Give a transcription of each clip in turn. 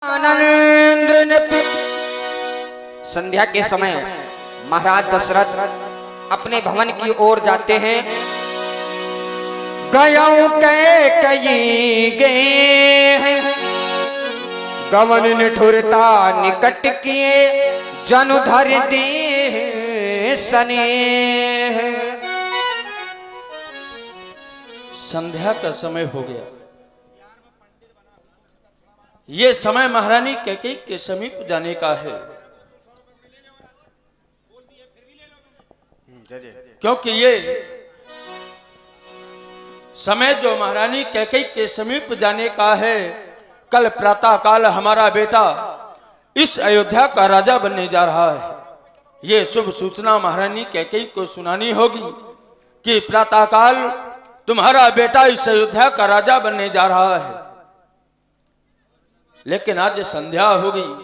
नरेंद्र ने संध्या के समय महाराज दशरथ अपने भवन की ओर जाते हैं। गयों के कई गए हैं, गवन निठुरता निकट किए, जनु धर दे स्नेह। संध्या का समय हो गया। ये समय महारानी कैकेयी के समीप जाने का है, क्योंकि ये समय जो महारानी कैकेयी के समीप जाने का है, कल प्रातः काल हमारा बेटा इस अयोध्या का राजा बनने जा रहा है। ये शुभ सूचना महारानी कैकेयी को सुनानी होगी कि प्रातः काल तुम्हारा बेटा इस अयोध्या का राजा बनने जा रहा है। लेकिन आज संध्या हो गई,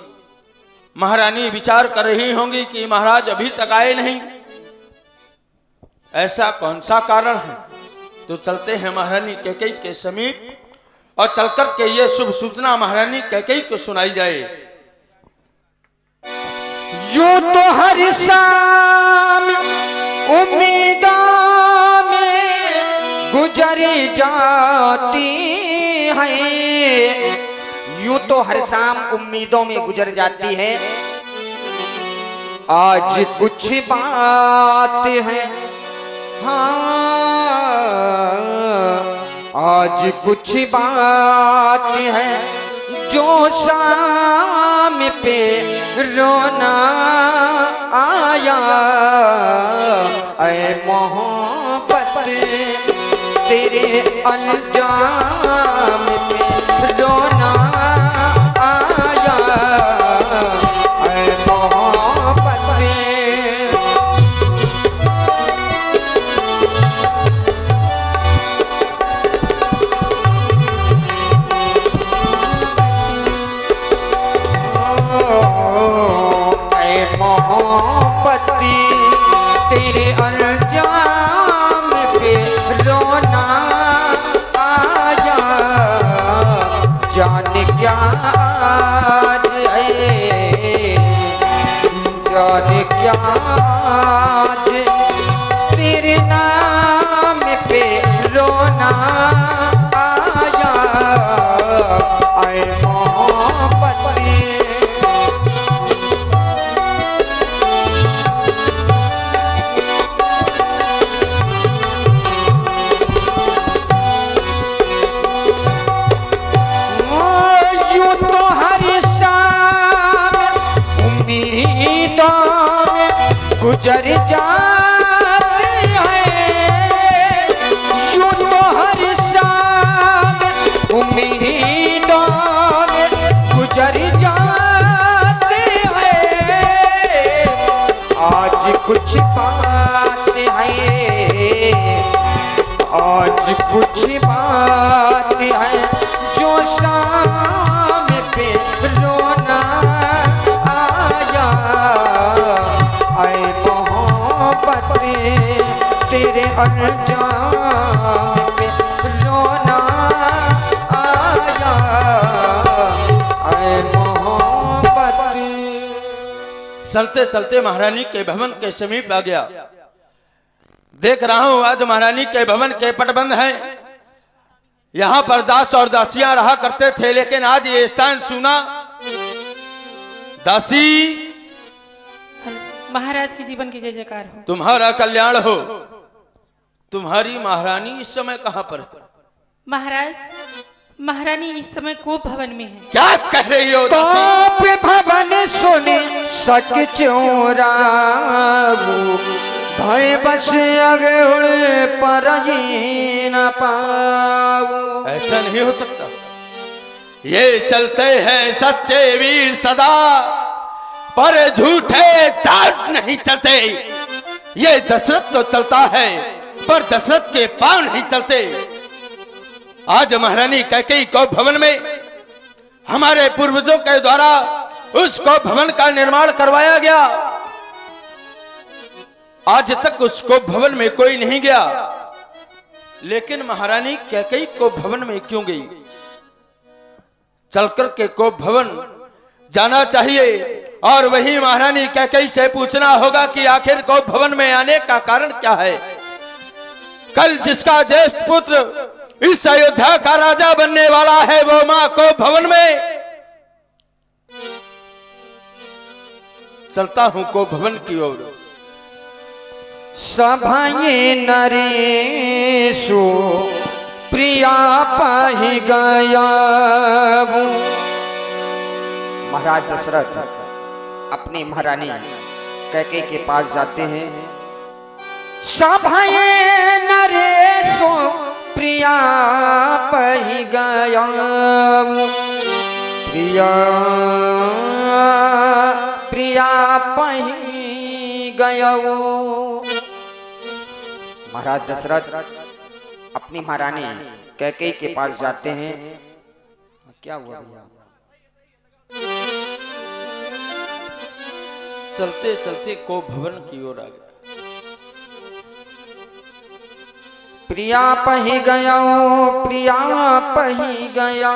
महारानी विचार कर रही होंगी कि महाराज अभी तक आए नहीं, ऐसा कौन सा कारण है। तो चलते हैं महारानी कैकेयी के समीप और चलकर के ये शुभ सूचना महारानी कैकेयी को सुनाई जाए। यूं तो हर शाम उम्मीदों में गुजरी जाती है, यूं तो हर शाम उम्मीदों में गुजर जाती है। आज कुछ बात है, हाँ आज कुछ बात है, जो शाम पे रोना आया। ऐ मोहब्बत तेरे अल्जाम पे रोना आया। ऐ मोहब्बत मोहब्बती तेरे अल्जाम पे रोना आया। जाने क्या आज है, जाने क्या आज तेरे नाम पे रोना आया। आए मोहब्बती गुजर जाते हैं, यूं तो हर शाम उम्मीदों में गुजर जाते हैं। आज कुछ बात है, आज कुछ बात है, जो शाम पे रोना आया। आए मोहब्बत तेरे अल्जाम पे रोना आया। आए मोहब्बत। चलते चलते महारानी के भवन के समीप आ गया। देख रहा हूं आज महारानी के भवन के पटबंध हैं। यहाँ पर दास और दासियां रहा करते थे, लेकिन आज ये स्थान सुना। दासी महाराज के जीवन की जय जयकार हो। तुम्हारा कल्याण हो। तुम्हारी महारानी इस समय कहां पर? महाराज, महारानी इस समय कोप भवन में है। क्या कह रही हो? कोप भवन सुने सक चोरा, भय बस आगे उड़े पर ही न पाओ। ऐसा नहीं हो सकता। ये चलते हैं सच्चे वीर सदा, पर झूठे ठाट नहीं चलते। ये दशरथ तो चलता है, पर दशरथ के पांव नहीं चलते। आज महारानी कैकेयी को भवन में हमारे पूर्वजों के द्वारा उसको भवन का निर्माण करवाया गया। आज तक उसको भवन में कोई नहीं गया, लेकिन महारानी कैकेयी को भवन में क्यों गई? चल कर के कोप भवन जाना चाहिए और वही महारानी कैकेयी से पूछना होगा कि आखिर कोप भवन में आने का कारण क्या है। कल जिसका ज्येष्ठ पुत्र इस अयोध्या का राजा बनने वाला है वो मां कोप भवन में। चलता हूं कोप भवन की ओर। सभाये नरेशो प्रिया पाहि गया। महाराज दशरथ अपनी महारानी कैकेयी के पास जाते हैं। सभाये नरेशो प्रिया पाहि गया। प्रिया प्रिया पाहि गया। महाराज दशरथ अपनी महारानी कैकेयी के पास जाते हैं। क्या हुआ भैया? चलते चलते कोप भवन की ओर आ गए। प्रिया पही गया, प्रिया पही गया।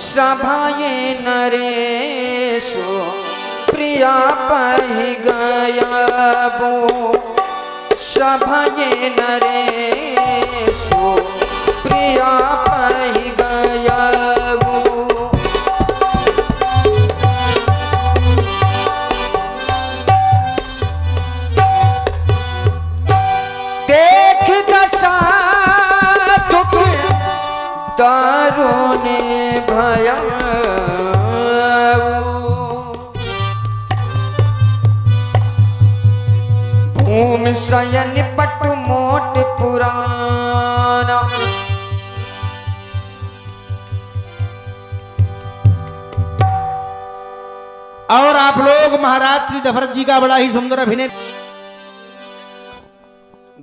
सभाये नरेशो प्रिया पही गया। सभाये नरेशो प्रिया पही गया। देख दशा दुख दारुण भया। भूमि शयन पट मोट पुराना। और आप लोग महाराज श्री दशरथ जी का बड़ा ही सुंदर अभिनय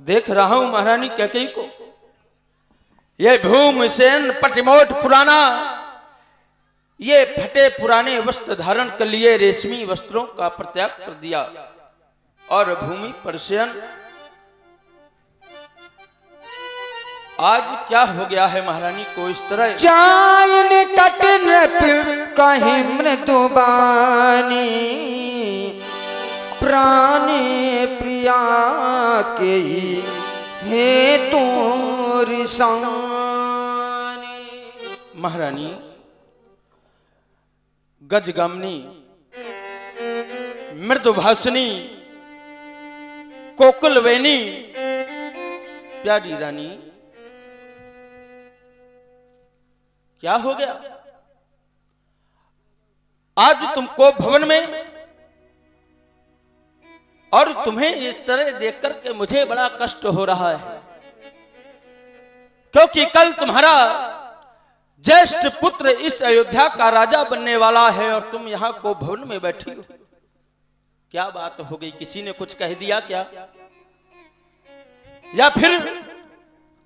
देख रहा हूं महारानी कैकेयी को। ये भूमसेन पटिमोट पुराना, ये फटे पुराने वस्त्र धारण कर लिए रेशमी वस्त्रों का परित्याग कर दिया और भूमि पर शयन। आज क्या हो गया है महारानी को इस तरह? चायन कटन कहीं मृदुबानी। प्राण प्रिया के हे तोर सानी। महारानी गजगमनी, मृदुभाषिनी, कोकिलवेणी, प्यारी रानी, क्या हो गया? आज तुम कोप भवन में और तुम्हें इस तरह देख करके मुझे बड़ा कष्ट हो रहा है, क्योंकि कल तुम्हारा ज्येष्ठ पुत्र इस अयोध्या का राजा बनने वाला है और तुम यहां कोप भवन में बैठी हो। क्या बात हो गई? किसी ने कुछ कह दिया क्या? या फिर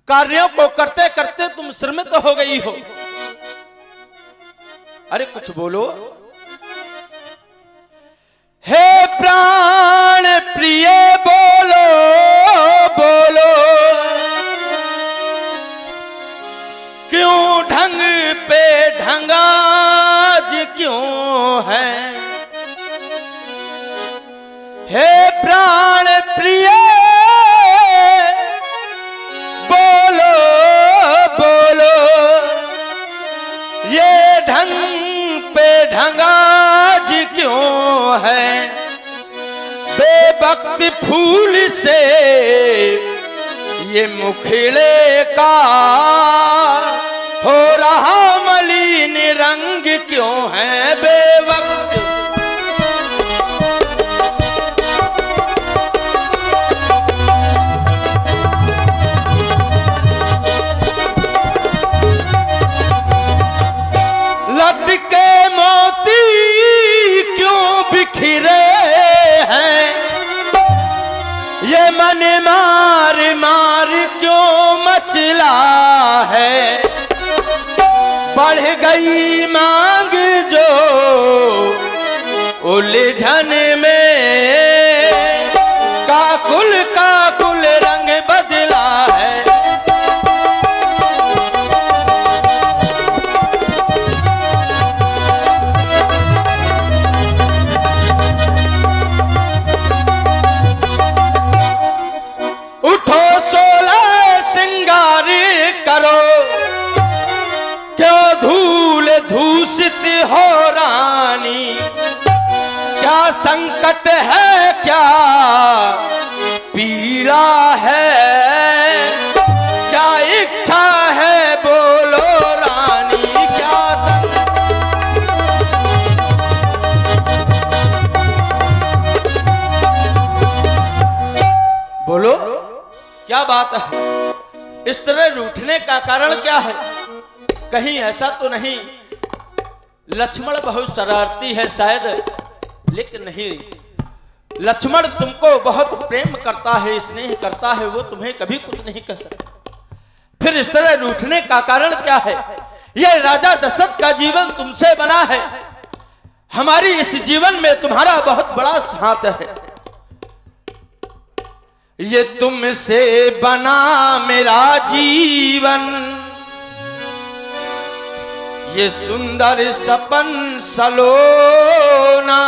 कार्यों को करते करते तुम श्रमित हो गई हो? अरे कुछ बोलो। हे प्राण प्रिय बोलो बोलो, क्यों ढंग पे ढंगाज क्यों है? हे प्राण प्रिय बोलो बोलो, ये ढंग पे ढंगाज क्यों है? बेवक्त फूल से ये मुखड़े का हो रहा मलिन रंग क्यों है? बेवक्त लटके मोती क्यों बिखरे हैं? ये मन मार मार क्यों मचला है? बढ़ गई मांग जो उलझन में, काकुल रंग बदला है। पूछती हो रानी, क्या संकट है, क्या पीड़ा है, क्या इच्छा है, बोलो रानी, क्या बोलो क्या बात है? इस तरह रूठने का कारण क्या है? कहीं ऐसा तो नहीं लक्ष्मण बहुत शरारती है शायद, लेकिन नहीं, लक्ष्मण तुमको बहुत प्रेम करता है, स्नेह करता है, वो तुम्हें कभी कुछ नहीं कह सकता। फिर इस तरह रूठने का कारण क्या है? यह राजा दशरथ का जीवन तुमसे बना है, हमारी इस जीवन में तुम्हारा बहुत बड़ा हाथ है। ये तुमसे बना मेरा जीवन, ये सुंदर सपन सलोना,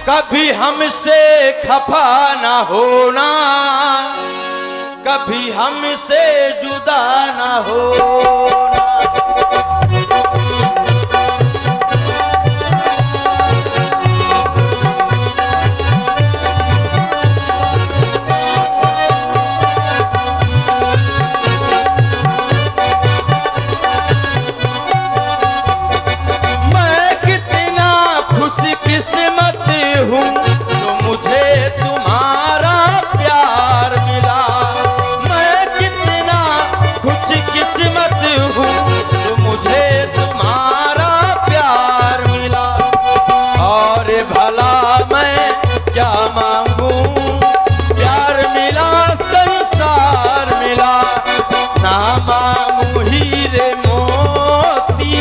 कभी हमसे खफा ना होना, कभी हमसे जुदा ना होना। किस्मत हूँ तो मुझे तुम्हारा प्यार मिला, मैं कितना खुश किस्मत हूँ तो मुझे तुम्हारा प्यार मिला। और भला मैं क्या मांगू, प्यार मिला, संसार मिला, ना मांगू हीरे मोती,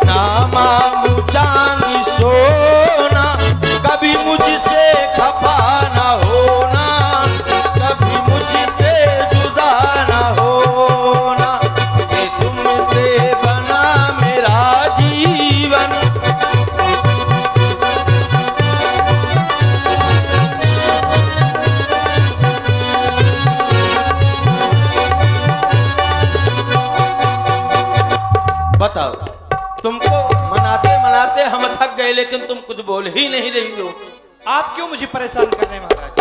ना मांगू चांदी सोना, कभी मुझसे खफा ना होना, कभी मुझसे जुदा ना होना, ये तुमसे बना मेरा जीवन। बताओ, तुमको मनाते मनाते हम थक गए, लेकिन तुम कुछ बोल ही नहीं रही हो। आप क्यों मुझे परेशान कर रहे हैं महाराज?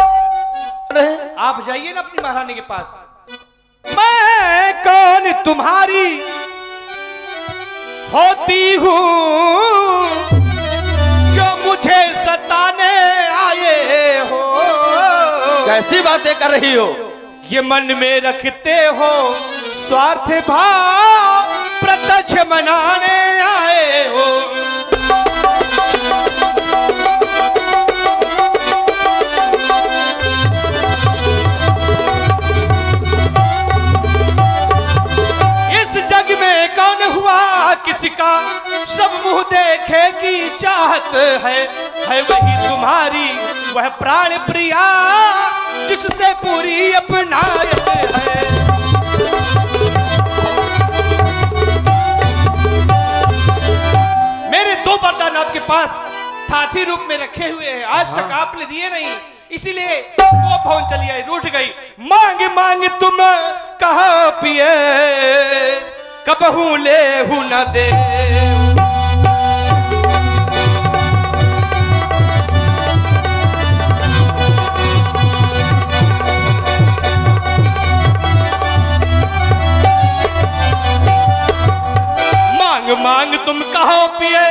आप जाइए ना अपनी महारानी के पास। मैं कौन तुम्हारी होती हूँ जो मुझे सताने आए हो? कैसी बातें कर रही हो? ये मन में रखते हो स्वार्थ भाव, प्रत्यक्ष मनाने आए हो। इस जग में कौन हुआ किसी का सब मुंह देखे की चाहत है वही तुम्हारी वह प्राण प्रिया जिससे पूरी अपनायत है। मेरे दो वरदान आपके पास साथी रूप में रखे हुए हैं, आज तक आपने दिए नहीं, इसीलिए वो भवन चली आई, रूठ गई। मांग मांग तुम कहा पिए, कबहू ले हूं न दे। मांग मांग तुम कहो पिए,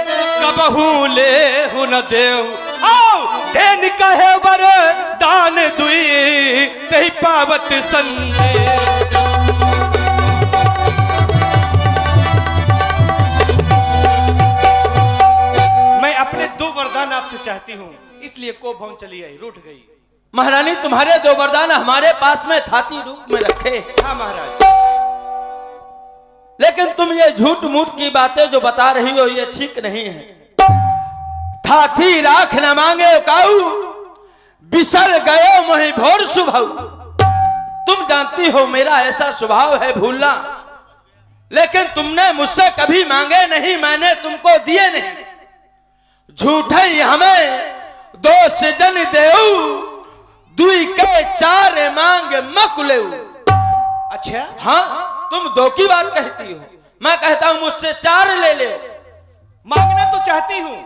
कबहू ले हूं न देव। आओ देन कहे वर दान दुई, तही पावत संदेश। मैं अपने दो वरदान आपसे चाहती हूँ, इसलिए को भवन चली आई, रूठ गई। महारानी, तुम्हारे दो वरदान हमारे पास में थाती रूप में रखे। हाँ महाराज, लेकिन तुम ये झूठ मूठ की बातें जो बता रही हो ये ठीक नहीं है। थाथी राख न मांगे काऊ, बिसर गयो मोहि भोर सुभाऊ। तुम जानती हो मेरा ऐसा स्वभाव है भूलना, लेकिन तुमने मुझसे कभी मांगे नहीं, मैंने तुमको दिए नहीं। झूठे हमें दोष जन देऊ, दुई के चार मांग मकुलेऊ। अच्छा हाँ, तुम दो की बात कहती हो, मैं कहता हूं मुझसे 4 ले ले। मांगना तो चाहती हूं,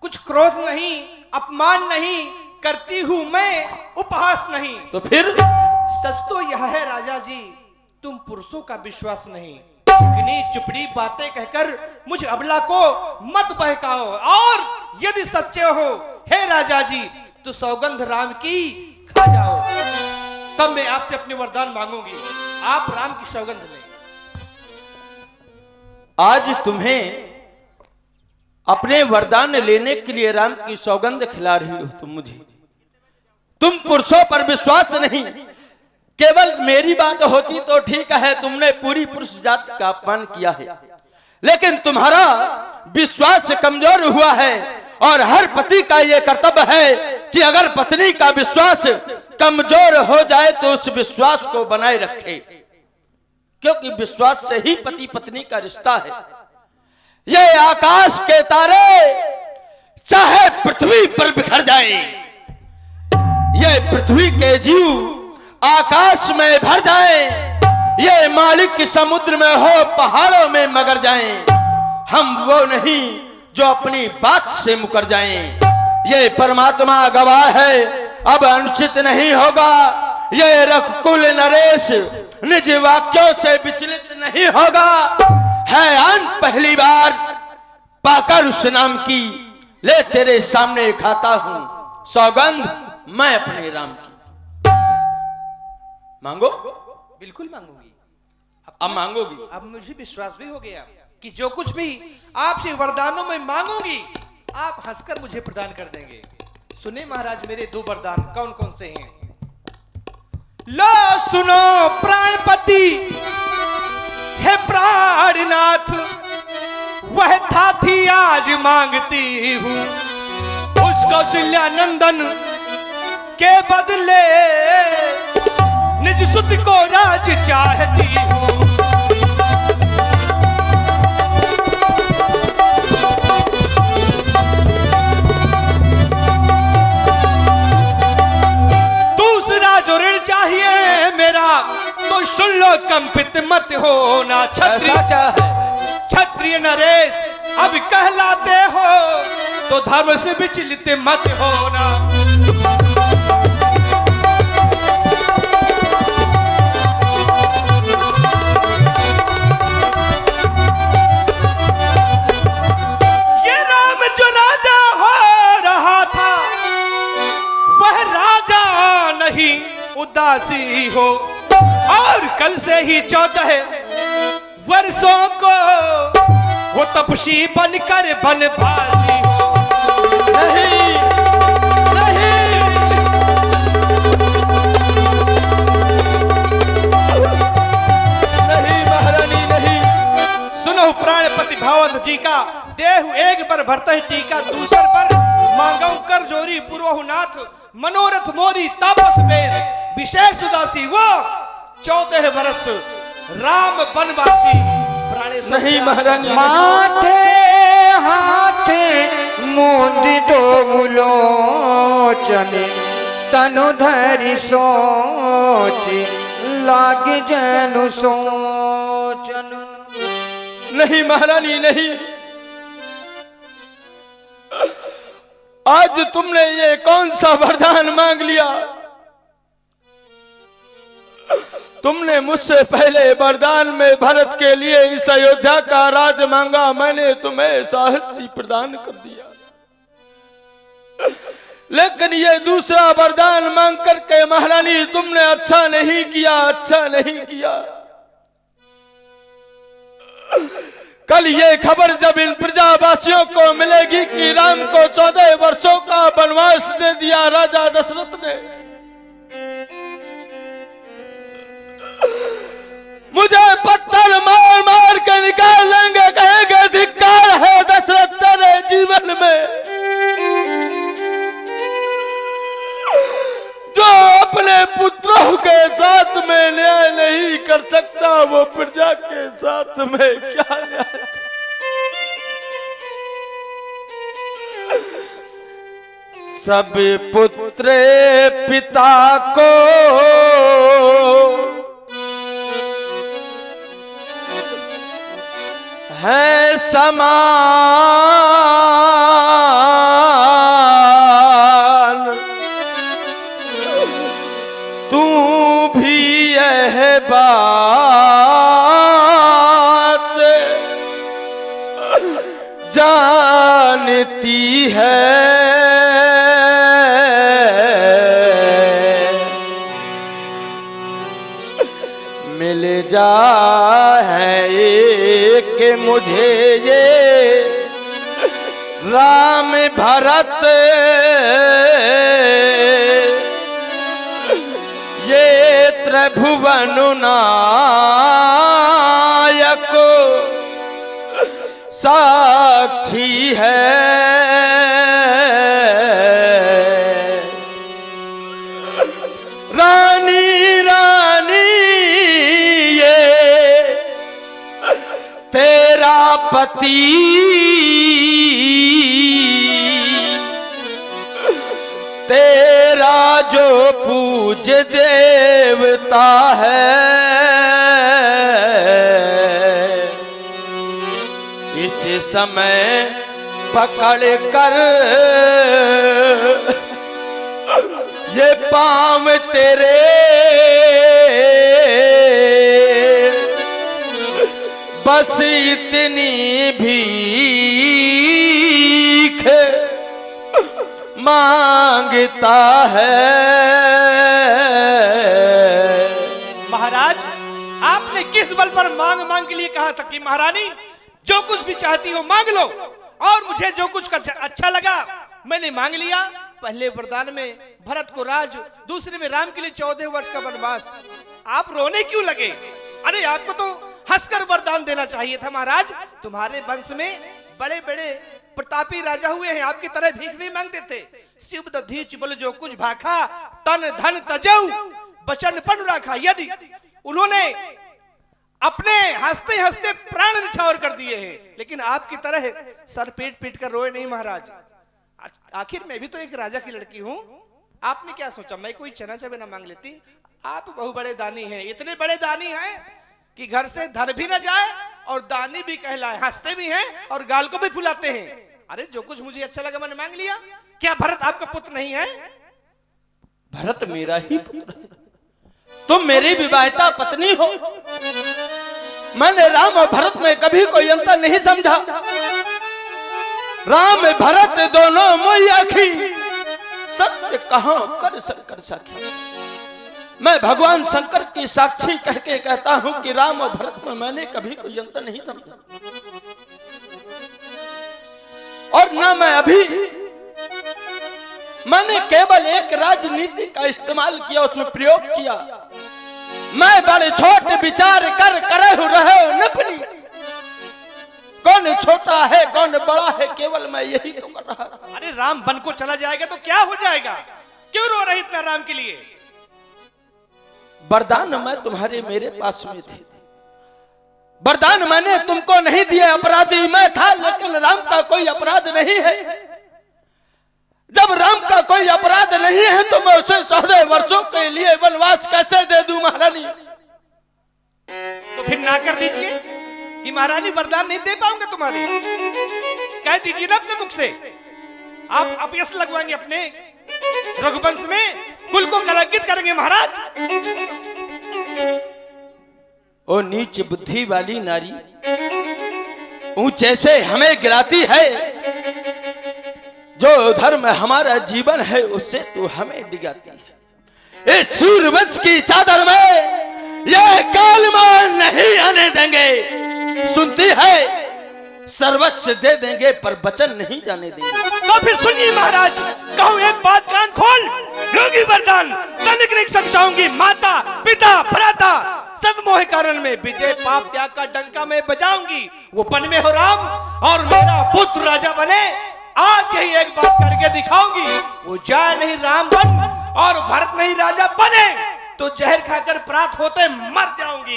कुछ क्रोध नहीं, अपमान नहीं करती हूं मैं, उपहास नहीं। तो फिर सच तो यह है राजा जी, तुम पुरुषों का विश्वास नहीं। चिकनी चुपड़ी बातें कहकर मुझ अबला को मत बहकाओ, और यदि सच्चे हो हे राजा जी तो सौगंध राम की खा जाओ, तब मैं आपसे अपने वरदान मांगूंगी। आप राम की सौगंध लें। आज तुम्हें अपने वरदान लेने के लिए राम की सौगंध खिला रही हो तुम पुरुषों पर विश्वास नहीं, केवल मेरी बात होती तो ठीक है, तुमने पूरी पुरुष जाति का अपमान किया है, लेकिन तुम्हारा विश्वास कमजोर हुआ है। और हर पति का यह कर्तव्य है कि अगर पत्नी का विश्वास कमजोर हो जाए तो उस विश्वास को बनाए रखे, क्योंकि विश्वास से ही पति पत्नी का रिश्ता है। ये आकाश के तारे चाहे पृथ्वी पर बिखर जाएं, ये पृथ्वी के जीव आकाश में भर जाएं, ये मालिक समुद्र में हो पहाड़ों में मगर जाएं, हम वो नहीं जो अपनी बात से मुकर जाएं। ये परमात्मा गवाह है, अब अनुचित नहीं होगा। ये रघुकुल नरेश निज वाक्यों से विचलित नहीं होगा। है आन पहली बार पाकर उस नाम की, ले तेरे सामने खाता हूं सौगंध मैं अपने राम की। मांगो। बिल्कुल मांगूंगी। अब मांगोगी? अब मुझे विश्वास भी हो गया कि जो कुछ भी आपसे वरदानों में मांगूंगी आप हंसकर मुझे प्रदान कर देंगे। सुने महाराज मेरे 2 वरदान कौन कौन से हैं। लो सुनो प्राणपति हे प्राणनाथ, वह था थी आज मांगती हूँ, उस कौशल्या नंदन के बदले निज सुत को राज चाहती हूँ। दूसरा जो ऋण चाहिए मेरा तो सुन लो, कंपित मत होना। क्षत्रिय नरेश अब कहलाते हो तो धर्म से विचलित मत होना। ये राम जो राजा हो रहा था वह राजा नहीं उदासी हो, और कल से ही 14 वर्षों को वो तपसी बनकर बनवासी हो। नहीं नहीं नहीं महारानी नहीं। सुनो प्राणपति भावंत जी का देहु एक पर भरत ही टीका, दूसर पर मांगौ कर जोरी पुरोहनाथ, मनोरथ मोरी तापस बेस विशेष उदासी, वो 14 वर्ष राम बनवासी। नहीं महारानी। माथे हाथे मुंदितो मुलोचन, तनु धरि सोचि लाग जनु सोचन। नहीं महारानी नहीं। आज तुमने ये कौन सा वरदान मांग लिया? तुमने मुझसे पहले वरदान में भरत के लिए इस अयोध्या का राज मांगा, मैंने तुम्हें साहसी प्रदान कर दिया, लेकिन ये दूसरा वरदान मांग करके महारानी तुमने अच्छा नहीं किया, अच्छा नहीं किया। कल ये खबर जब इन प्रजावासियों को मिलेगी कि राम को 14 वर्षों का वनवास दे दिया राजा दशरथ ने, मुझे पत्थर मार मार के निकाल देंगे, कहेंगे धिक्कार है दशरथ तेरे जीवन में, जो अपने पुत्रों के साथ में न्याय नहीं कर सकता वो प्रजा के साथ में क्या न्याय। सब पुत्र पिता को है समान, तू भी यह बात जानती है। मिल जाए एक मुझे ये राम भरत, ये त्रिभुवन नायक साक्षी है। रानी रानी ये तेरा पति, तेरा जो पूज्य देवता है, इस समय पकड़ कर ये पाँव तेरे बस इतनी भीख मांगता है। महाराज, आपने किस बल पर मांग मांग के लिए कहा था कि महारानी जो कुछ भी चाहती हो मांग लो, और मुझे जो कुछ का अच्छा लगा मैंने मांग लिया। पहले वरदान में भरत को राज, दूसरे में राम के लिए 14 वर्ष का वनवास। आप रोने क्यों लगे? अरे आपको तो हंसकर वरदान देना चाहिए था महाराज। तुम्हारे वंश में बड़े बड़े प्रतापी राजा हुए हैं, आपकी तरह भीख नहीं मांगते थे। शिव दधीच बल जो कुछ भाखा, तन धन तजऊ बचन पन राखा। यदि उन्होंने अपने हंसते हंसते प्राण निछावर कर दिए हैं, लेकिन आपकी तरह सर पीट पीट कर रोए नहीं महाराज। आखिर मैं भी तो एक राजा की लड़की हूं। आपने क्या सोचा मैं कोई चना चावे ना मांग लेती? आप बहु बड़े दानी हैं, इतने बड़े दानी हैं कि घर से धन भी न जाए और दानी भी कहलाए। हंसते भी हैं और गाल को भी फुलाते हैं। अरे जो कुछ मुझे अच्छा लगा मैंने मांग लिया। क्या भरत आपका पुत्र नहीं है? भरत मेरा ही पुत्र है, तुम मेरी विवाहिता पत्नी हो। मैंने राम और भरत में कभी कोई अंतर नहीं समझा। राम भरत दोनों मोई आखी, सत्य कहां कर शंकर साखी। मैं भगवान शंकर की साक्षी कह के कहता हूं कि राम और भरत में मैंने कभी कोई अंतर नहीं समझा, और ना मैं अभी। मैंने केवल एक राजनीति का इस्तेमाल किया, उसमें प्रयोग किया। मैं बड़े छोटे विचार कर करे रहे नपनी, कौन छोटा है कौन बड़ा है, केवल मैं यही तो कर रहा था। अरे राम वन को चला जाएगा तो क्या हो जाएगा? क्यों रो रही इतना राम के लिए? वरदान मैं तुम्हारे मेरे पास में थे, वरदान मैंने तुमको नहीं दिया। अपराधी मैं था, लेकिन राम का कोई अपराध नहीं है। जब राम का कोई अपराध नहीं है तो मैं उसे 14 वर्षों के लिए वनवास कैसे दे दूं महारानी? तो फिर ना कर दीजिए कि महारानी वरदान नहीं दे पाऊंगा तुम्हारे। कह दीजिए ना अपने मुख से। आप अपयश लगवाएंगे अपने रघुवंश में, कुल को कलंकित करेंगे महाराज। ओ नीच बुद्धि वाली नारी, ऊंचे से हमें गिराती है। जो धर्म हमारा जीवन है उससे तू हमें डिगाती है। इस सूर्यवंश की चादर में ये कालमान नहीं आने देंगे। सुनती है सर्वस्व दे देंगे पर वचन नहीं जाने देंगे। तो फिर सुनिए महाराज, कहूं एक बात कान खोल। योगी वरदान तनिक नहीं समझाऊंगी। माता पिता भ्राता सब मोह कारण में विजय पाप त्याग का डंका मैं बजाऊंगी। वो वन में हो राम और मेरा पुत्र राजा बने। आज यही एक बात करके दिखाऊंगी। वो जाए नहीं राम बन और भरत नहीं राजा बने तो जहर खाकर प्रात होते मर जाऊंगी।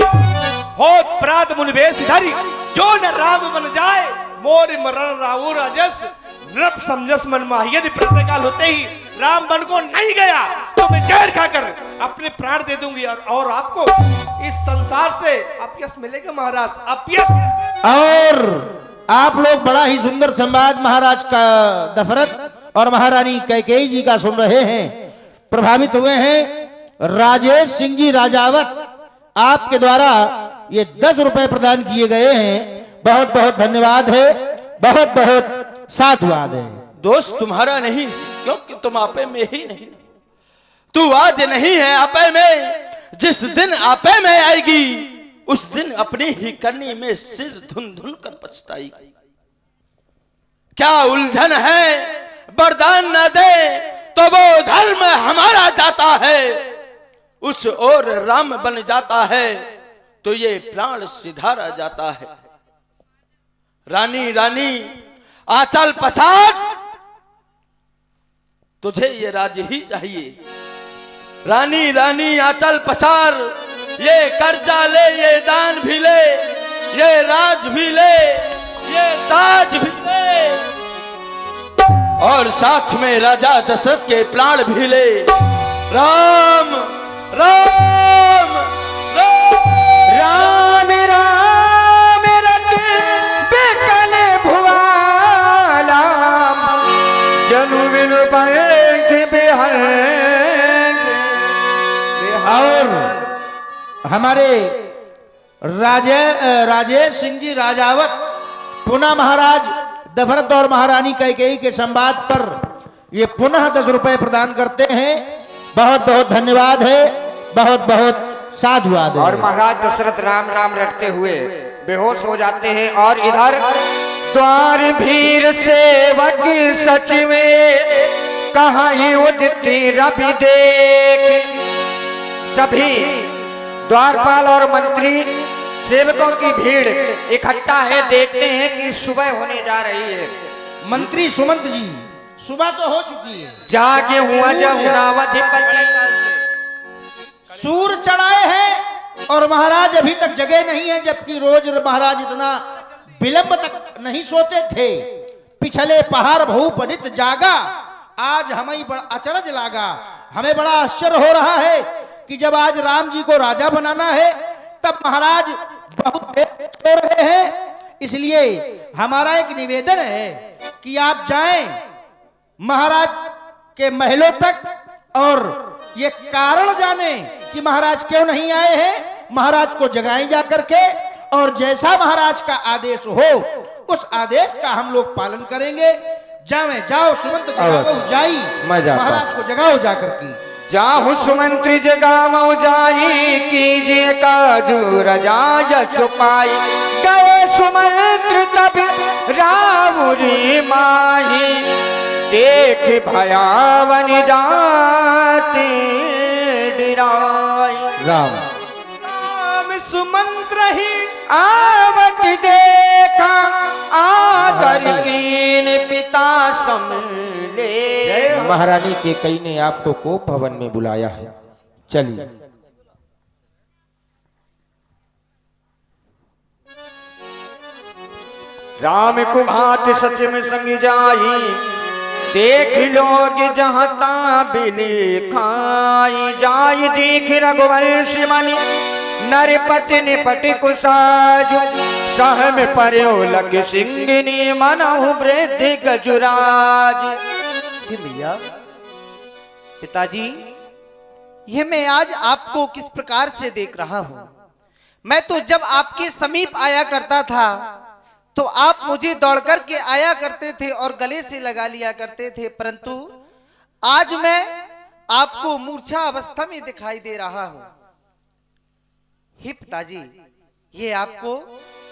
हो प्रात मुनिवेश धरी जो न राम बन जाए, मोर मरण रावु राजस नृप समझस मन माही। यदि प्रातःकाल होते ही राम वन को नहीं गया तो मैं जहर खाकर अपने प्राण दे दूंगी और आपको इस संसार से आप यश मिलेगा महाराज, आप यश। और आप लोग बड़ा ही सुंदर संवाद महाराज का दशरथ और महारानी कैकेयी जी का सुन रहे हैं, प्रभावित हुए हैं। राजेश सिंह जी राजावत, आपके द्वारा ये 10 रुपए प्रदान किए गए हैं, बहुत बहुत धन्यवाद है, बहुत बहुत साधुवाद है। दोस्त तुम्हारा नहीं, क्योंकि तुम आपे में ही नहीं। तू आज नहीं है आपे में, जिस दिन आपे में आएगी उस दिन अपनी ही करनी में सिर धुन धुन कर पछताएगी। क्या उलझन है, वरदान न दे तो वो धर्म हमारा जाता है, उस ओर राम बन जाता है तो ये प्राण सिधारा जाता है। रानी रानी आंचल पसार, तुझे ये राज ही चाहिए। रानी रानी आंचल पसार, ये कर्जा ले, ये दान भी ले, ये राज भी ले, ये ताज भी ले, और साथ में राजा दशरथ के प्राण भी ले। राम राम राम राम रटे बेकले भुवाला, जनु बिन पंख बिहर। और हमारे राजेश सिंह जी राजावत पुनः महाराज दशरथ और महारानी कैकेयी के संवाद पर ये पुनः 10 रुपए प्रदान करते हैं, बहुत बहुत धन्यवाद है, बहुत बहुत साधुवाद है। और महाराज दशरथ राम राम रटते हुए बेहोश हो जाते हैं। और इधर द्वार भीर सेवक सचिवे, कहाँ उदित रवि देख। सभी द्वारपाल और मंत्री सेवकों की भीड़ इकट्ठा है, देखते हैं कि सुबह होने जा रही है। मंत्री सुमंत जी, सुबह तो हो चुकी है, जागे हुआ जमुनावधिपति, सूर चढ़ाए हैं और महाराज अभी तक जगे नहीं है, जबकि रोज महाराज इतना विलंब तक नहीं सोते थे। पिछले पहाड़ भूपनित जागा, आज हमें बड़ा अचरज लागा। हमें बड़ा आश्चर्य हो रहा है कि जब आज राम जी को राजा बनाना है तब महाराज बहुत देर सो रहे हैं। इसलिए हमारा एक निवेदन है कि आप जाएं महाराज के महलों तक और ये कारण जाने कि महाराज क्यों नहीं आए हैं। महाराज को जगाएं जा करके, और जैसा महाराज का आदेश हो उस आदेश का हम लोग पालन करेंगे। जाओ सुमंत जगाओ जाई, महाराज को जगाओ जाकर की। जाहु सुमंत्री जगावो जाई, कीजिए काजू रजा यश पाई। गए सुमंत्र तब रावुरी माही, देख भयावन जाते डिराई। राम राम सुमंत्र ही आवत देखा, आदर कीन पिता समले। महारानी कैकेयी ने आपको कोप भवन में बुलाया है, चलिए। राम को भात सच में संग जाई, देख लोग जहाँ ताबिले खाई। जाई देख रघुवंश मणि, नरपति निपट कुसाजु। सह में पर्यो लग सिंगनी, मनहु वृद्धि गजुराज। भैया पिताजी, ये मैं आज आपको किस प्रकार से देख रहा हूं। मैं तो जब आपके समीप आया करता था तो आप मुझे दौड़ कर के आया करते थे और गले से लगा लिया करते थे, परंतु आज मैं आपको मूर्छा अवस्था में दिखाई दे रहा हूं। हे पिताजी, ये आपको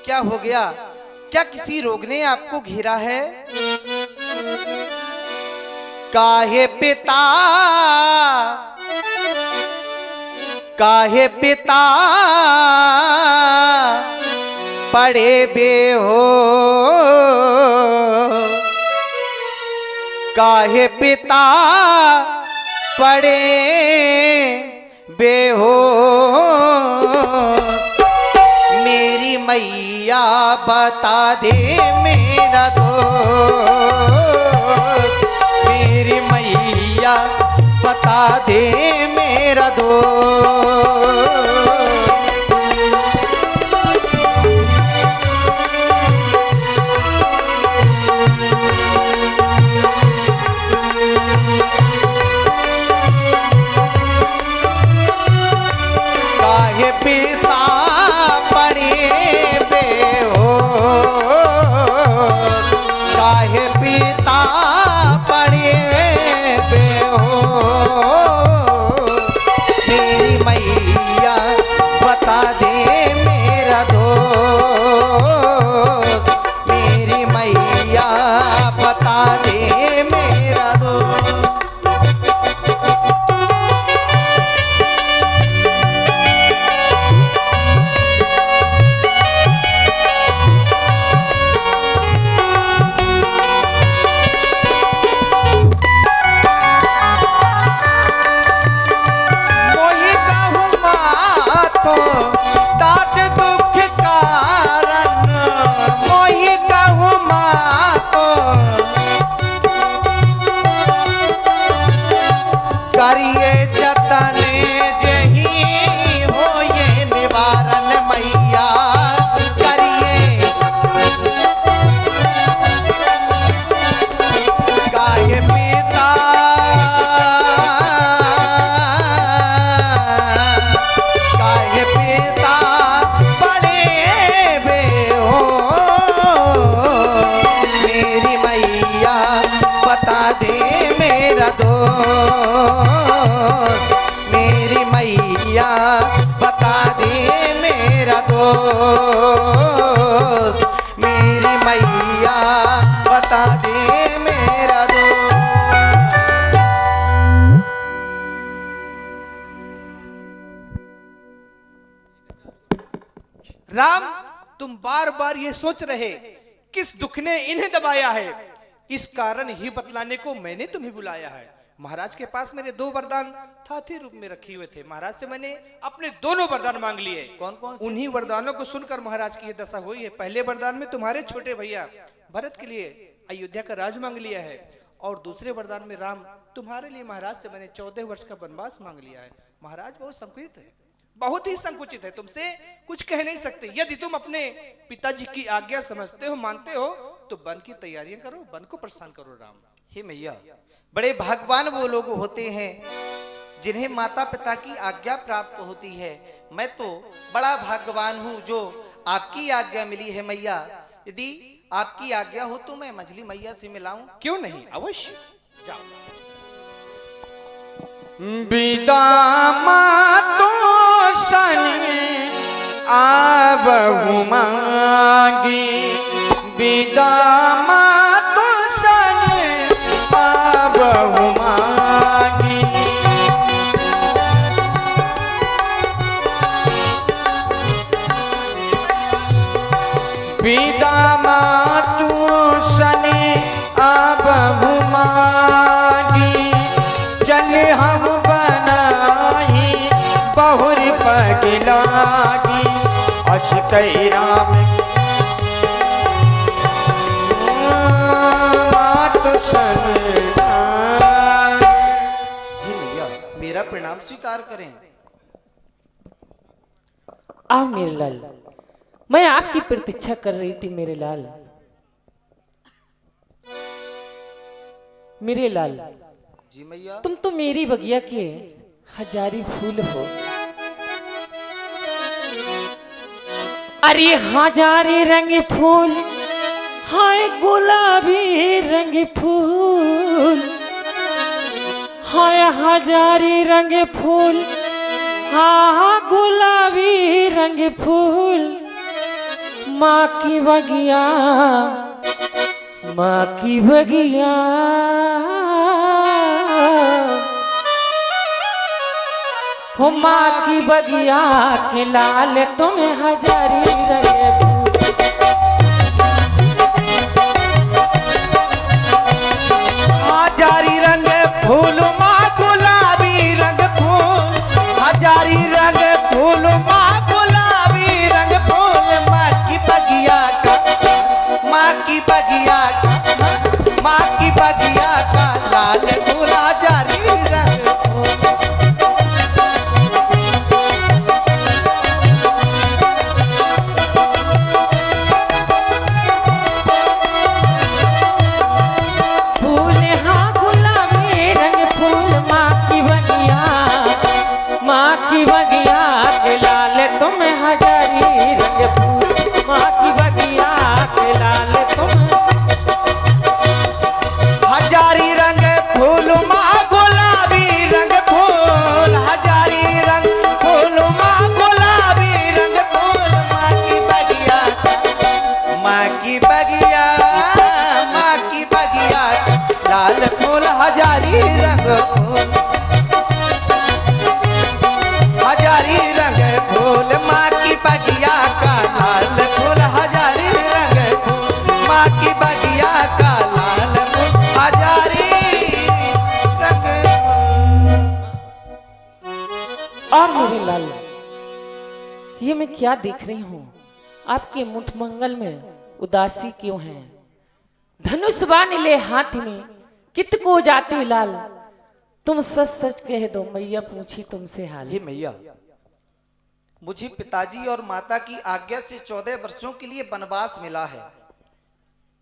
क्या हो गया? क्या किसी रोग ने आपको घेरा है? काहे पिता पड़े बेहो, काहे पिता पड़े बेहो। मेरी मैया बता दे मेरा दोस्त, मेरी मैया दे मेरा दोस्त। काहे पिता पड़े बेहोश, काहे पिता पड़े बेहोश, मेरी मैया बता दे मेरा दोस्त, मेरी मैया बता दे मेरा दोस्त। तात दुख कारण मोहि कहूँ मातो, करिए जतन जही हो ये निवारण मैया, करिए काहे पिता काहे पिता बड़े बेहोश, मेरी मैया बता दे मेरा दोस्त, मेरी मैया बता दे मेरा दोस्त, मेरी मैया बता दे मेरा दोस्त। राम, तुम बार बार ये सोच रहे किस दुख ने इन्हें दबाया है, इस कारण ही बतलाने को मैंने तुम्हें बुलाया है। महाराज के पास मेरे 2 वरदान थाथी रूप में रखे हुए थे। महाराज से मैंने अपने दोनों वरदान मांग लिए। कौन कौन से? उन्हीं वरदानों को सुनकर महाराज की ये दशा हुई है। पहले वरदान में तुम्हारे छोटे भैया भरत के लिए अयोध्या का राज मांग लिया है, और दूसरे वरदान में राम तुम्हारे लिए महाराज से मैंने 14 वर्ष का वनवास मांग लिया है। महाराज बहुत संकुचित है, बहुत ही संकुचित है, तुमसे कुछ कह नहीं सकते। यदि तुम अपने पिताजी की आज्ञा समझते हो, मानते हो, तो वन की तैयारियां करो, वन को परेशान करो। राम, हे मैया, बड़े भगवान वो लोग होते हैं जिन्हें माता पिता की आज्ञा प्राप्त होती है। मैं तो बड़ा भाग्यवान हूँ जो आपकी आज्ञा मिली है मैया। यदि आपकी आज्ञा हो तो मैं मछली मैया से मिलाऊं? क्यों नहीं, अवश्य जाओ। विदा मातो सने आवहु मांगी, विदा मातो सने आवहु मांगी, विदा मातो सने आवहु मांगी, चल हम बनाही बहुर पग लागी, अस कई राम मात सन। हे मैया, मेरा प्रणाम स्वीकार करें। आओ मेरे लाल, मैं आपकी प्रतीक्षा कर रही थी मेरे लाल। मेरे लाल, जी मैया। तुम तो मेरी बगिया के हजारी फूल हो। अरे हजारी रंग फूल, हाय गुलाबी रंग फूल, हाय हजारी रंग फूल, हाँ गुलाबी रंग फूल, माँ की बगिया, माँ की बगिया, हो माँ की बगिया के लाल तुम्हें हजारी रंगे फूल। हजारी रंग फूल माँ गुलाबी रंग फूल, हजारी रंग फूल माँ गुलाबी रंग फूल, माँ की बगिया का, माँ की बगिया का, माँ की बगिया का लाल फूल हजारी रंग फूल। बगिया का लाल हजारी रंग। और मेरे लाल, ये मैं क्या देख रही हूँ? आपके मुठमंगल में उदासी क्यों है? धनुष बाण ले हाथ में कित को जाती लाल। तुम सच सच कह दो, मैया पूछी तुमसे हाल। हे मैया, मुझे पिताजी और माता की आज्ञा से 14 वर्षों के लिए वनवास मिला है।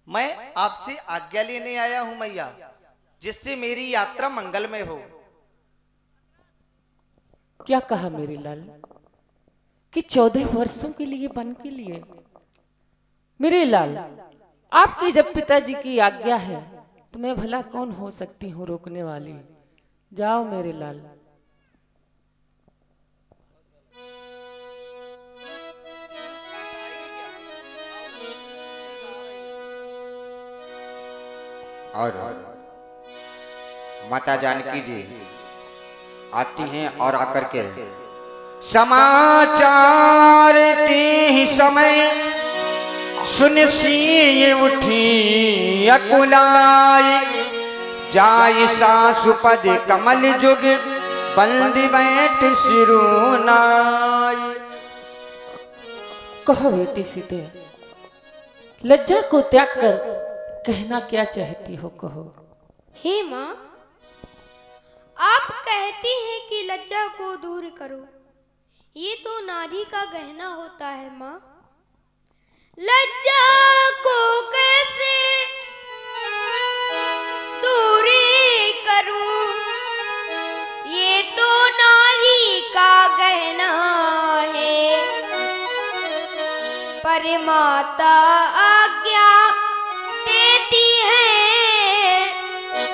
मैं आपसे आज्ञा लेने आया हूं मैया, जिससे मेरी यात्रा मंगलमय हो। क्या कहा मेरे लाल कि 14 वर्षों के लिए वन के लिए? मेरे लाल, आपकी जब पिताजी की आज्ञा है तो मैं भला कौन हो सकती हूँ रोकने वाली? जाओ मेरे लाल। और माता जानकी जी आती हैं और आकर के समाचार ते समय सुन सी उठी अकुलाई। जाय सासुपद कमल जुग बंद बैठ सिरुनाई। कहो बेटी सीते, लज्जा को त्याग कर कहना क्या चाहती हो? कहो। हे माँ, आप कहती हैं कि लज्जा को दूर करो, ये तो नारी का गहना होता है माँ। लज्जा को कैसे दूरी करूं, ये तो नारी का गहना है। पर माता आज्ञा देती है,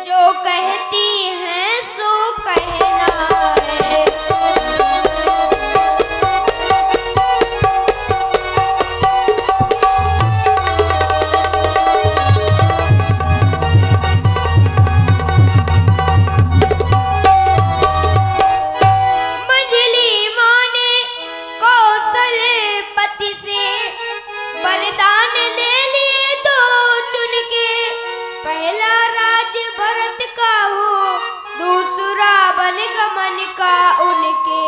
जो कहती है सो कहना है। मंझली माँ ने कौशलपति से वरदान ले लिए दो चुन के। पहला राज भरत का हो, दूसरा वन गमन का उनके।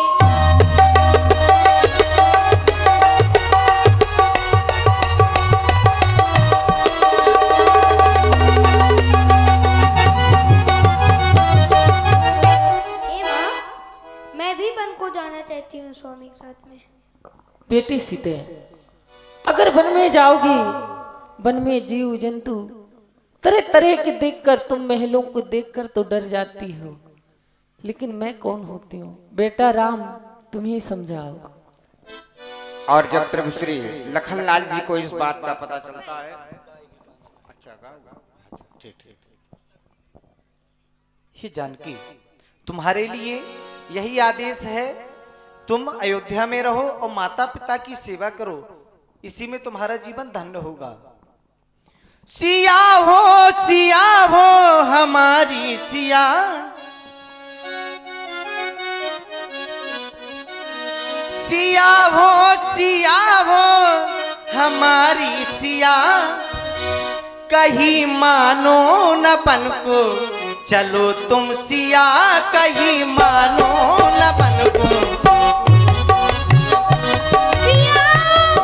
हे माँ, मैं भी वन को जाना चाहती हूँ स्वामी के साथ में। बेटी सीते, अगर वन में जाओगी, वन में जीव जंतु तरह तरह के देखकर, तुम महलों को देखकर तो डर जाती हो, लेकिन मैं कौन होती हूँ? बेटा राम, तुम ही समझाओ। और जब प्रभु श्री लखनलाल जी को इस बात का पता चलता है, अच्छा ठीक ठीक। हे जानकी, तुम्हारे लिए यही आदेश है, तुम अयोध्या में रहो और माता पिता की सेवा करो, इसी में तुम्हारा जीवन धन्य होगा। सिया हो हमारी सिया, सिया हो हमारी सिया। कहीं मानो न बन को चलो तुम सिया, कहीं मानो न बन को। सिया हो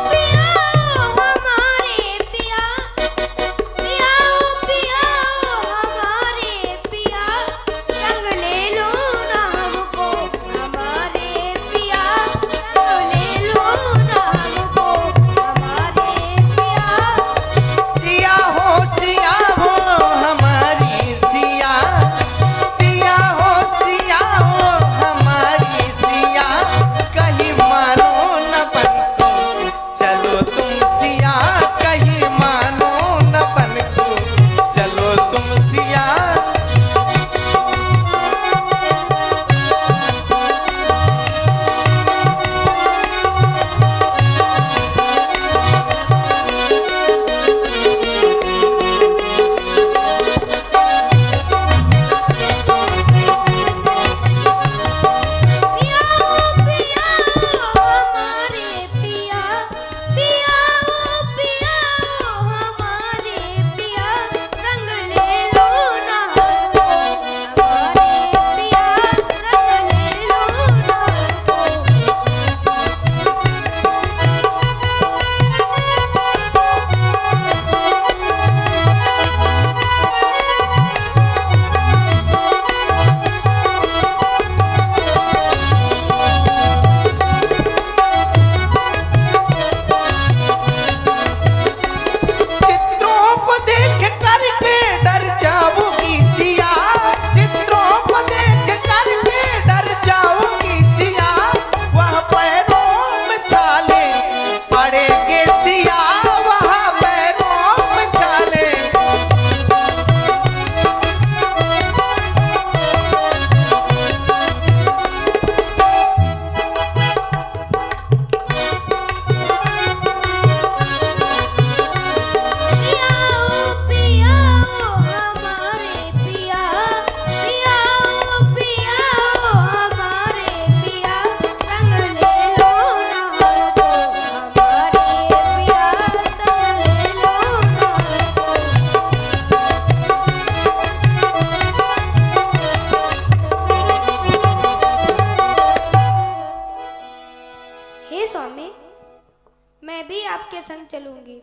चलूंगी।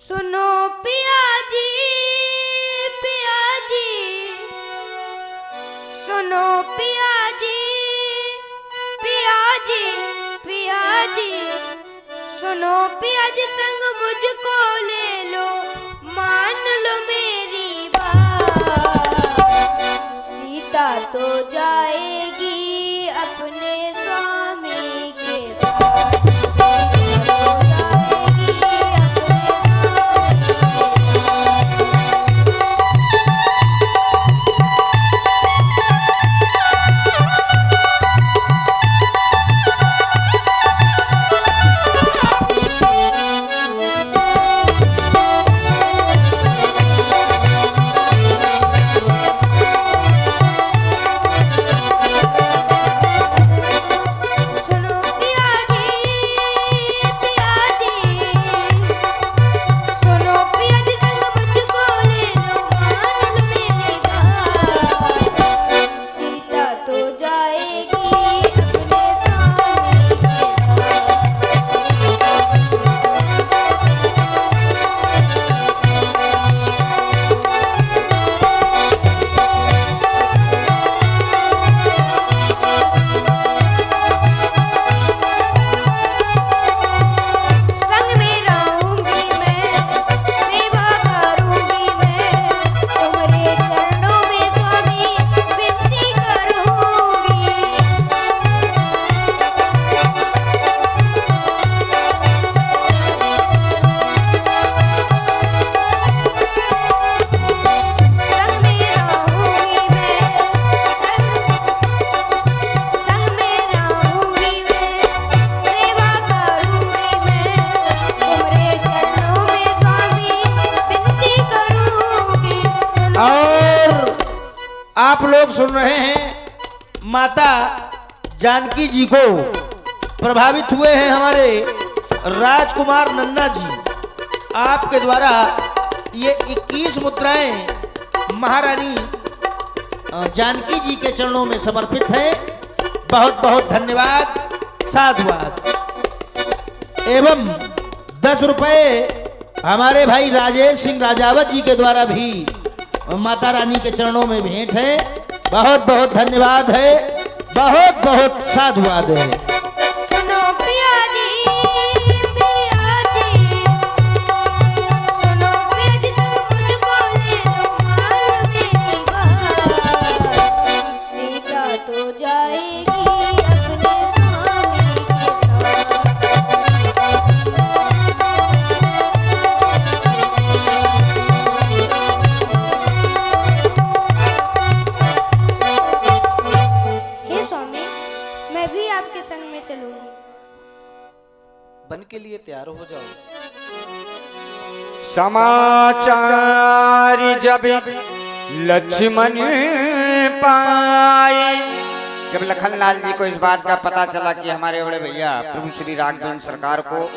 सुनो पिया जी, पिया जी, सुनो पिया जी, पिया जी, पिया जी, सुनो पिया जी, संग मुझको ले लो, मान लो मेरी बात। सीता तो जाएगी अपने स्वामी के साथ, सीता तो जाएगी आप लोग सुन रहे हैं माता जानकी जी को प्रभावित हुए हैं हमारे राजकुमार नन्ना जी। आपके द्वारा ये 21 मुद्राएं महारानी जानकी जी के चरणों में समर्पित है। बहुत बहुत धन्यवाद, साधुवाद। एवं 10 रुपए हमारे भाई राजेश सिंह राजावत जी के द्वारा भी माता रानी के चरणों में भेंट है। बहुत बहुत धन्यवाद है, बहुत बहुत साधुवाद है। सुनो पिया जी, पिया जी, सुनो पिया जी, तुम मुझको ले लो, मान मेरी बात। सीता तो जाएगी अपने स्वामी के आपके संग में चलूंगी। बन के लिए तैयार हो जाओ। समाचार जब लक्ष्मण पाए, जब लखनलाल जी को इस बात का पता चला कि हमारे बड़े भैया प्रभु श्री राघवेंद्र सरकार को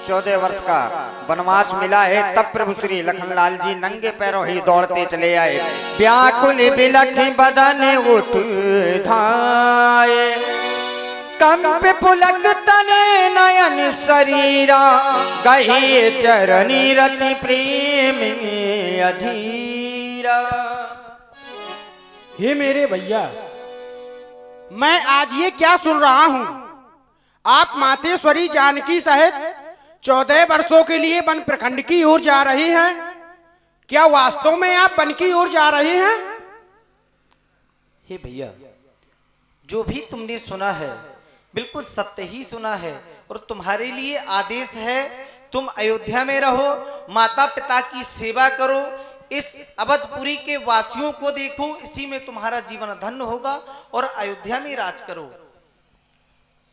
14 वर्ष का वनवास मिला है, तब प्रभु श्री लखनलाल जी नंगे पैरों ही दौड़ते चले आए। व्याकुल बिलख बदन उठ धाये, कंप पुलक तने नयन शरीरा, गहे चरणी रति प्रेम अधीरा। हे मेरे भैया, मैं आज ये क्या सुन रहा हूँ? आप मातेश्वरी जानकी सहित 14 वर्षों के लिए वन प्रखंड की ओर जा रही हैं। क्या वास्तव में आप वन की ओर जा रहे हैं? हे भैया, जो भी तुमने सुना है बिल्कुल सत्य ही सुना है, और तुम्हारे लिए आदेश है तुम अयोध्या में रहो, माता पिता की सेवा करो, इस अवधपुरी के वासियों को देखो, इसी में तुम्हारा जीवन धन्य होगा, और अयोध्या में राज करो।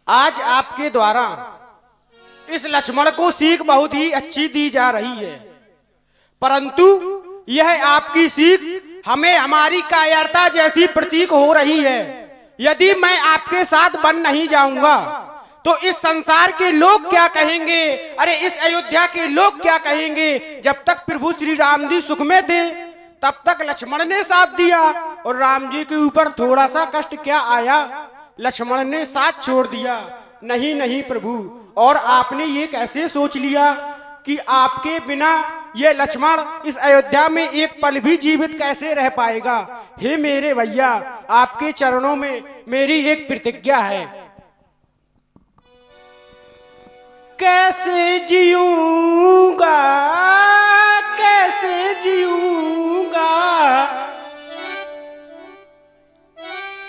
आज आपके द्वारा इस लक्ष्मण को सीख बहुत ही अच्छी दी जा रही है, परंतु यह आपकी सीख हमें हमारी कायरता जैसी प्रतीक हो रही है। यदि मैं आपके साथ बन नहीं जाऊंगा तो इस संसार के लोग क्या कहेंगे? अरे इस अयोध्या के लोग क्या कहेंगे? जब तक प्रभु श्री राम जी सुख में थे तब तक लक्ष्मण ने साथ दिया, और राम जी के ऊपर थोड़ा सा कष्ट क्या आया, लक्ष्मण ने साथ छोड़ दिया। नहीं नहीं प्रभु, और आपने ये कैसे सोच लिया कि आपके बिना ये लक्ष्मण इस अयोध्या में एक पल भी जीवित कैसे रह पाएगा? हे मेरे भैया, आपके चरणों में मेरी एक प्रतिज्ञा है। कैसे जीऊंगा, कैसे जीऊंगा,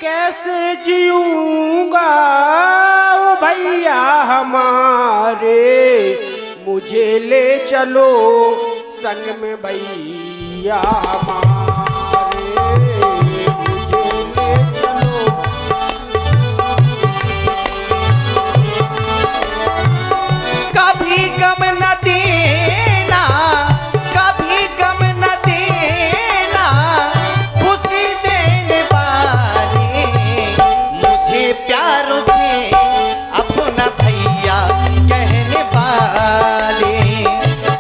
कैसे जीऊंगा ओ भैया हमारे, मुझे ले चलो संग में भैया हमारे, मुझे ले चलो। कभी गम न देना, कभी गम न देना, खुशी देने वाले, मुझे प्यार से अपना भैया कहने वाले,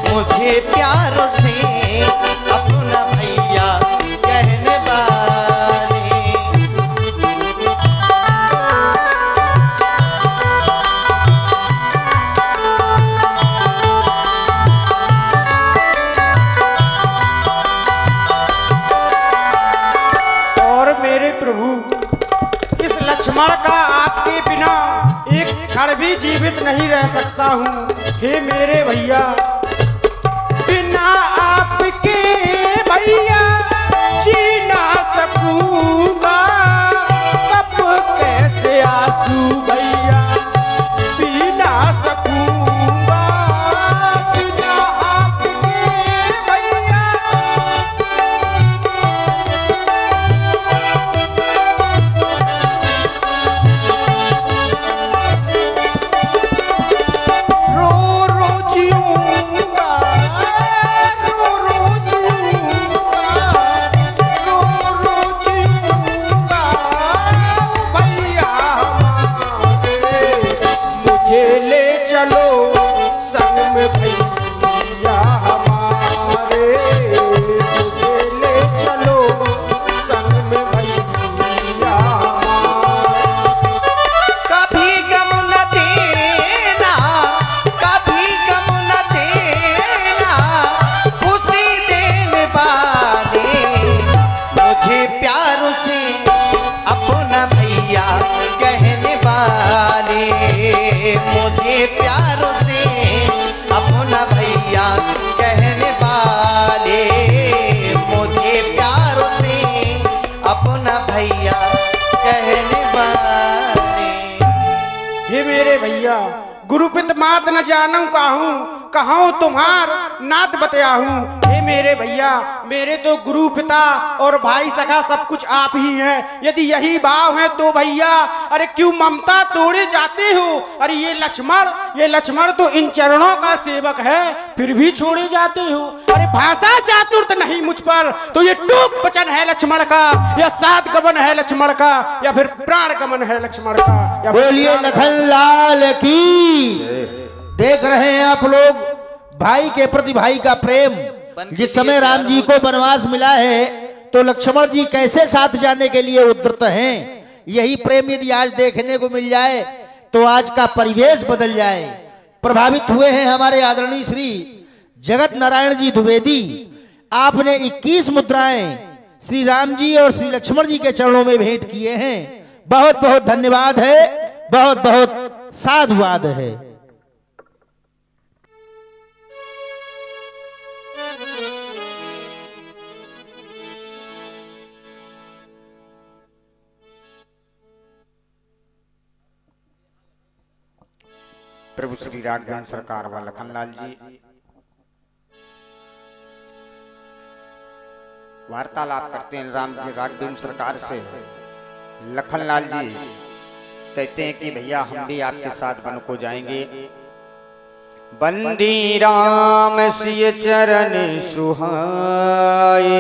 मुझे प्यार से अपना भैया कहने वाले। और मेरे प्रभु, इस लक्ष्मण का आपके बिना एक क्षण भी जीवित नहीं रह सकता हूँ। हे मेरे भैया, बिना आपके भैया जी ना सकूंगा, कब कैसे आंसू भैया पी ना सकूंगा, बिना आपके भैया। रो रो जीऊंगा, रो रो जीऊंगा, रो रो जीऊंगा भैया हमारे, मुझे ले चलो संग में भैया हमारे, मुझे ले चलो संग में भैया हमारे। कभी गम न देना, कभी गम न देना, खुशी देने वाले, मुझे प्यार से अपना भैया कहने वाले, मुझे प्यार से अपना भैया कहने वाले, मुझे प्यार से अपना भैया कहने वाले। हे मेरे भैया, गुरुपित मात न जानूं काहूं, कहां तुम्हार नात बतयाहूं। हे मेरे भैया, मेरे तो गुरु पिता और भाई सखा सब कुछ आप ही हैं। यदि यही भाव है तो भैया, अरे क्यों ममता तोड़े जाते हो? अरे ये लक्ष्मण तो इन चरणों का सेवक है, फिर भी छोड़े जाते हो। अरे भाषा चातुर्त नहीं मुझ पर, तो ये टूक वचन है लक्ष्मण का, या सात गमन है लक्ष्मण का, या फिर प्राण गमन है लक्ष्मण का। या फिर बोलिए प्राण गमन। लखन लाल की। देख रहे हैं आप लोग भाई के प्रति भाई का प्रेम। जिस समय राम जी को वनवास मिला है तो लक्ष्मण जी कैसे साथ जाने के लिए उद्यत हैं। यही प्रेम यदि आज देखने को मिल जाए तो आज का परिवेश बदल जाए। प्रभावित हुए हैं हमारे आदरणीय श्री जगत नारायण जी द्विवेदी। आपने 21 मुद्राएं श्री राम जी और श्री लक्ष्मण जी के चरणों में भेंट किए हैं। बहुत बहुत धन्यवाद है, बहुत बहुत साधुवाद है। प्रभु श्री राघवेंद्र सरकार व लखनलाल जी वार्तालाप करते हैं राम जी राघवेंद्र सरकार से। लखनलाल जी कहते हैं कि भैया हम भी आपके साथ वन को जाएंगे। बंदी राम सिय चरण सुहाए,